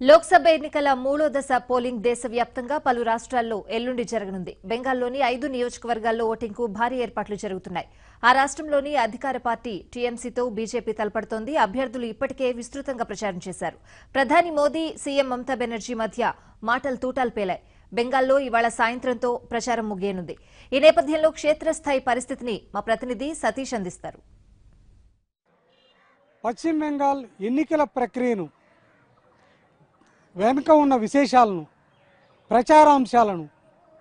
లోక్సభ ఎన్నికల మూడో దశ పోలింగ్ దేశవ్యాప్తంగా పలు రాష్ట్రాల్లో ఎల్లుండి జరగనుంది. బెంగాల్లోని 5 నియోజకవర్గాల్లో ఓటింగ్కు భారీ ఏర్పాట్లు జరుగుతున్నాయి. ఆ రాష్ట్రంలోని అధికార పార్టీ టీఎంసీతో బీజేపీ తలపడుతోంది. అభ్యర్థులు ఇప్పటికే విస్తృతంగా ప్రచారం చేశారు. ప్రధాని మోదీ, సీఎం మమతా బెనర్జీ మధ్య మాటలు తూటాలు పేలాయి. బెంగాల్లో ఇవాళ సాయంత్రంతో ప్రచారం ముగియనుంది. ఈ నేపథ్యంలో క్షేత్రస్థాయి పరిస్థితిని మా ప్రతినిధి సతీష్ అందిస్తారు. పశ్చిమ బెంగాల్ ఎన్నికల ప్రక్రియను వెనుక ఉన్న విశేషాలను, ప్రచారాంశాలను,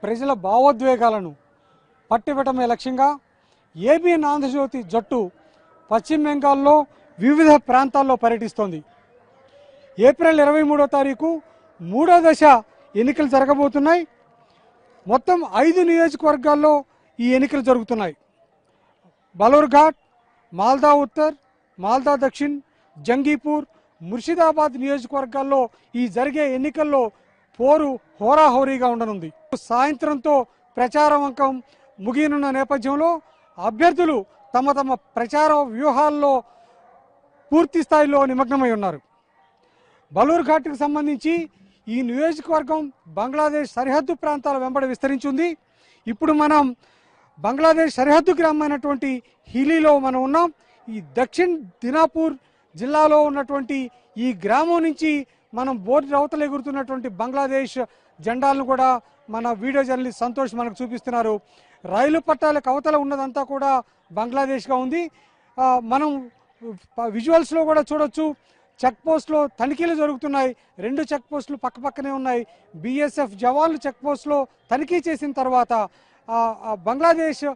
ప్రజల భావోద్వేగాలను పట్టిపెట్టమే లక్ష్యంగా ఏబిఎన్ ఆంధ్రజ్యోతి జట్టు పశ్చిమ బెంగాల్లో వివిధ ప్రాంతాల్లో పర్యటిస్తోంది. ఏప్రిల్ 23వ తారీఖు మూడో దశ ఎన్నికలు జరగబోతున్నాయి. మొత్తం 5 నియోజకవర్గాల్లో ఈ ఎన్నికలు జరుగుతున్నాయి. బలూర్ఘాట్, మాల్దా ఉత్తర్, మాల్దా దక్షిణ్, జంగీపూర్, ముర్షిదాబాద్ నియోజకవర్గాల్లో ఈ జరిగే ఎన్నికల్లో పోరు హోరాహోరీగా ఉండనుంది. సాయంత్రంతో ప్రచారం అంకం ముగియనున్న నేపథ్యంలో అభ్యర్థులు తమ తమ ప్రచార వ్యూహాల్లో పూర్తి స్థాయిలో నిమగ్నమై ఉన్నారు. బలూర్ఘాట్కి సంబంధించి ఈ నియోజకవర్గం బంగ్లాదేశ్ సరిహద్దు ప్రాంతాల వెంబడి విస్తరించింది. ఇప్పుడు మనం బంగ్లాదేశ్ సరిహద్దు గ్రామమైనటువంటి హిలీలో మనం ఉన్నాం. ఈ దక్షిణ్ దినాపూర్ జిల్లాలో ఉన్నటువంటి ఈ గ్రామం నుంచి మనం బోర్డు అవతల ఎగురుతున్నటువంటి బంగ్లాదేశ్ జెండాలను కూడా మన వీడియో జర్నలిస్ట్ సంతోష్ మనకు చూపిస్తున్నారు. రైలు పట్టాలకు అవతల ఉన్నదంతా కూడా బంగ్లాదేశ్గా ఉంది. మనం విజువల్స్లో కూడా చూడొచ్చు. చెక్ పోస్ట్లో తనిఖీలు జరుగుతున్నాయి. 2 చెక్ పోస్టులు పక్కపక్కనే ఉన్నాయి. బీఎస్ఎఫ్ జవాన్లు చెక్ పోస్ట్లో తనిఖీ చేసిన తర్వాత బంగ్లాదేశ్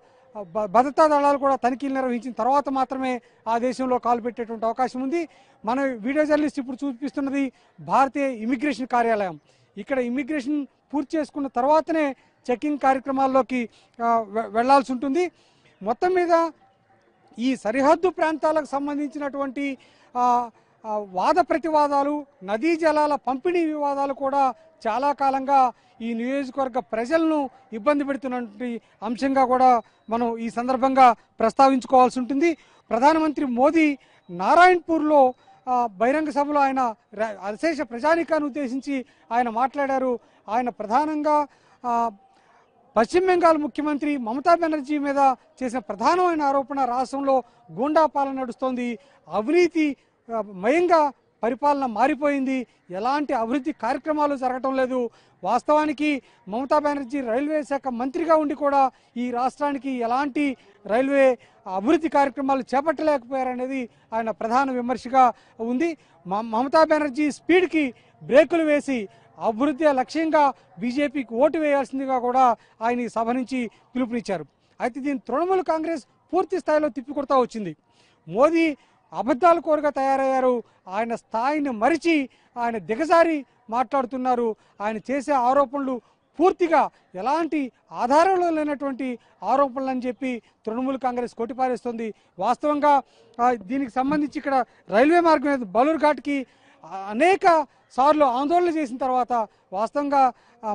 భద్రతా దళాలు కూడా తనిఖీలు నిర్వహించిన తర్వాత మాత్రమే ఆ దేశంలో కాలు పెట్టేటువంటి అవకాశం ఉంది. మన వీడియో జర్నలిస్ట్ ఇప్పుడు చూపిస్తున్నది భారతీయ ఇమిగ్రేషన్ కార్యాలయం. ఇక్కడ ఇమిగ్రేషన్ పూర్తి చేసుకున్న తర్వాతనే చెకింగ్ కార్యక్రమాల్లోకి వెళ్లాల్సి ఉంటుంది. మొత్తం మీద ఈ సరిహద్దు ప్రాంతాలకు సంబంధించినటువంటి వాద ప్రతివాదాలు, నదీ జలాల పంపిణీ వివాదాలు కూడా చాలా కాలంగా ఈ నియోజకవర్గ ప్రజలను ఇబ్బంది పెడుతున్నటువంటి అంశంగా కూడా మనం ఈ సందర్భంగా ప్రస్తావించుకోవాల్సి ఉంటుంది. ప్రధానమంత్రి మోదీ నారాయణపూర్లో బహిరంగ సభలో ఆయన అశేష ప్రజానీకాన్ని ఉద్దేశించి ఆయన మాట్లాడారు. ఆయన ప్రధానంగా పశ్చిమ బెంగాల్ ముఖ్యమంత్రి మమతా బెనర్జీ మీద చేసిన ప్రధానమైన ఆరోపణ రాష్ట్రంలో గూండా పాలన నడుస్తోంది, అవినీతి మయంగా పరిపాలన మారిపోయింది, ఎలాంటి అభివృద్ధి కార్యక్రమాలు జరగటం లేదు. వాస్తవానికి మమతా బెనర్జీ రైల్వే శాఖ మంత్రిగా ఉండి కూడా ఈ రాష్ట్రానికి ఎలాంటి రైల్వే అభివృద్ధి కార్యక్రమాలు చేపట్టలేకపోయారనేది ఆయన ప్రధాన విమర్శగా ఉంది. మమతా బెనర్జీ స్పీడ్కి బ్రేకులు వేసి అభివృద్ధి లక్ష్యంగా బీజేపీకి ఓటు వేయాల్సిందిగా కూడా ఆయన ఈ సభ నుంచి పిలుపునిచ్చారు. అయితే దీన్ని తృణమూల్ కాంగ్రెస్ పూర్తి స్థాయిలో తిప్పికొడతా వచ్చింది. మోదీ అబద్ధాల కోరుగా తయారయ్యారు. ఆయన స్థాయిని మరిచి ఆయన దిగజారి మాట్లాడుతున్నారు. ఆయన చేసే ఆరోపణలు పూర్తిగా ఎలాంటి ఆధారంలో లేనటువంటి ఆరోపణలు అని చెప్పి తృణమూల్ కాంగ్రెస్ కొట్టిపారేస్తుంది. వాస్తవంగా దీనికి సంబంధించి ఇక్కడ రైల్వే మార్గం బలూర్ఘాట్కి అనేక సార్లు ఆందోళన చేసిన తర్వాత వాస్తవంగా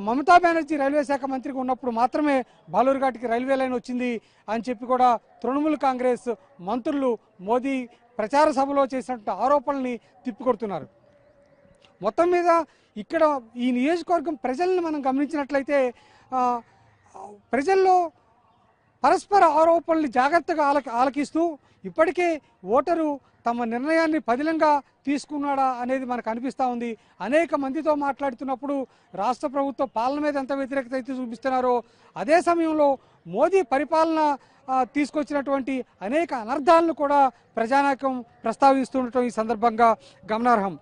మమతా బెనర్జీ రైల్వే శాఖ మంత్రిగా ఉన్నప్పుడు మాత్రమే బలూర్ఘాట్కి రైల్వే లైన్ వచ్చింది అని చెప్పి కూడా తృణమూల్ కాంగ్రెస్ మంత్రులు మోదీ ప్రచార సభలో చేసినటువంటి ఆరోపణల్ని తిప్పికొడుతున్నారు. మొత్తం మీద ఇక్కడ ఈ నియోజకవర్గం ప్రజల్ని మనం గమనించినట్లయితే ప్రజల్లో పరస్పర ఆరోపణలు జాగ్రత్తగా ఆలకిస్తూ ఇప్పటికే ఓటరు తమ నిర్ణయాన్ని పదిలంగా తీసుకున్నాడా అనేది మనకు అనిపిస్తూ ఉంది. అనేక మందితో మాట్లాడుతున్నప్పుడు రాష్ట్ర ప్రభుత్వ పాలన మీద ఎంత వ్యతిరేకత అయితే చూపిస్తున్నారో అదే సమయంలో మోదీ పరిపాలన తీసుకొచ్చినటువంటి అనేక అనర్థాలను కూడా ప్రజానాయకం ప్రస్తావిస్తుండటం ఈ సందర్భంగా గమనార్హం.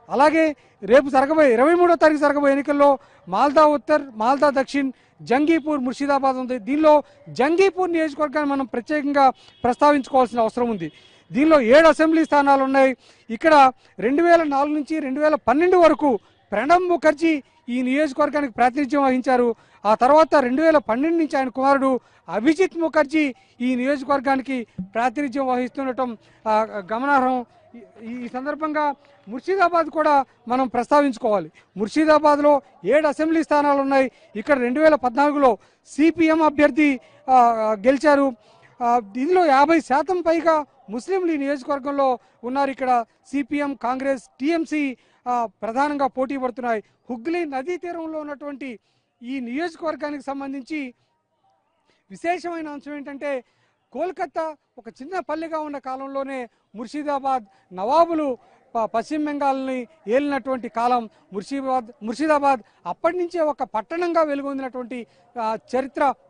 అలాగే రేపు 23వ తారీఖు జరగబోయే ఎన్నికల్లో మాల్దా ఉత్తర్, మాల్దా దక్షిణ్, జంగీపూర్, ముర్షిదాబాద్ ఉంది. దీనిలో జంగీపూర్ నియోజకవర్గాన్ని మనం ప్రత్యేకంగా ప్రస్తావించుకోవాల్సిన అవసరం ఉంది. దీనిలో 7 అసెంబ్లీ స్థానాలు ఉన్నాయి. ఇక్కడ 2004 నుంచి 2012 వరకు ప్రణబ్ ముఖర్జీ ఈ నియోజకవర్గానికి ప్రాతినిధ్యం వహించారు. ఆ తర్వాత 2012 నుంచి ఆయన కుమారుడు అభిజిత్ ముఖర్జీ ఈ నియోజకవర్గానికి ప్రాతినిధ్యం వహిస్తుండటం గమనార్హం. ఈ సందర్భంగా ముర్షిదాబాద్ కూడా మనం ప్రస్తావించుకోవాలి. ముర్షిదాబాద్లో 7 అసెంబ్లీ స్థానాలు ఉన్నాయి. ఇక్కడ 2014లో సిపిఎం అభ్యర్థి గెలిచారు. దీనిలో 50% పైగా ముస్లింలు ఈ నియోజకవర్గంలో ఉన్నారు. ఇక్కడ సిపిఎం, కాంగ్రెస్, టీఎంసీ ప్రధానంగా పోటీ పడుతున్నాయి. హుగ్లీ నదీ తీరంలో ఉన్నటువంటి ఈ నియోజకవర్గానికి సంబంధించి విశేషమైన అంశం ఏంటంటే కోల్కతా ఒక చిన్న పల్లెగా ఉన్న కాలంలోనే ముర్షిదాబాద్ నవాబులు పశ్చిమ బెంగాల్ని ఏలినటువంటి కాలం. ముర్షిదాబాద్ అప్పటి నుంచే ఒక పట్టణంగా వెలుగొందినటువంటి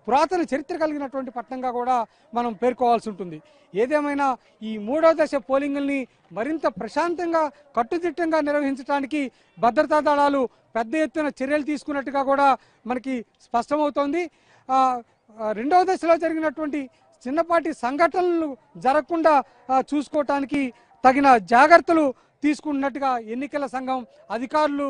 పురాతన చరిత్ర కలిగినటువంటి పట్టణంగా కూడా మనం పేర్కోవాల్సి ఉంటుంది. ఏదేమైనా ఈ 3వ దశ పోలింగుల్ని మరింత ప్రశాంతంగా కట్టుదిట్టంగా నిర్వహించడానికి భద్రతా దళాలు పెద్ద ఎత్తున చర్యలు తీసుకున్నట్టుగా కూడా మనకి స్పష్టమవుతోంది. 2వ దశలో జరిగినటువంటి చిన్నపాటి సంఘటనలు జరగకుండా చూసుకోవటానికి తగిన జాగ్రత్తలు తీసుకున్నట్టుగా ఎన్నికల సంఘం అధికారులు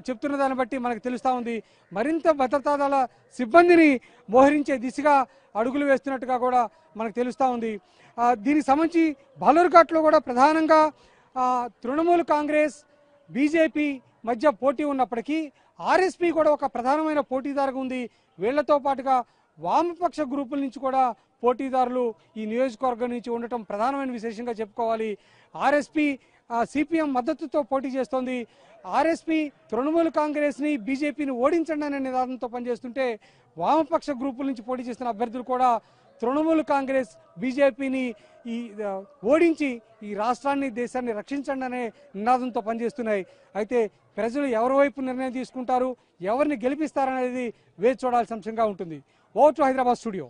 చెప్తున్న దాన్ని బట్టి మనకు తెలుస్తూ ఉంది. మరింత భద్రతా దళ సిబ్బందిని మోహరించే దిశగా అడుగులు వేస్తున్నట్టుగా కూడా మనకు తెలుస్తూ ఉంది. దీనికి సంబంధించి బాలూర్ఘాట్లో కూడా ప్రధానంగా తృణమూల్ కాంగ్రెస్ బీజేపీ మధ్య పోటీ ఉన్నప్పటికీ ఆర్ఎస్పీ కూడా ఒక ప్రధానమైన పోటీదారుగా ఉంది. వీళ్లతో పాటుగా వామపక్ష గ్రూపుల నుంచి కూడా పోటీదారులు ఈ నియోజకవర్గం నుంచి ఉండటం ప్రధానమైన విశేషంగా చెప్పుకోవాలి. ఆర్ఎస్పీ సిపిఎం మద్దతుతో పోటీ చేస్తోంది. ఆర్ఎస్పీ తృణమూల్ కాంగ్రెస్ని బీజేపీని ఓడించండి అనే నినాదంతో పనిచేస్తుంటే వామపక్ష గ్రూపుల నుంచి పోటీ చేస్తున్న అభ్యర్థులు కూడా తృణమూల్ కాంగ్రెస్ బీజేపీని ఓడించి ఈ రాష్ట్రాన్ని దేశాన్ని రక్షించండి అనే నినాదంతో పనిచేస్తున్నాయి. అయితే ప్రజలు ఎవరి వైపు నిర్ణయం తీసుకుంటారు, ఎవరిని గెలిపిస్తారనేది వేచి చూడాల్సిన అంశంగా ఉంటుంది. Over to Hyderabad studio.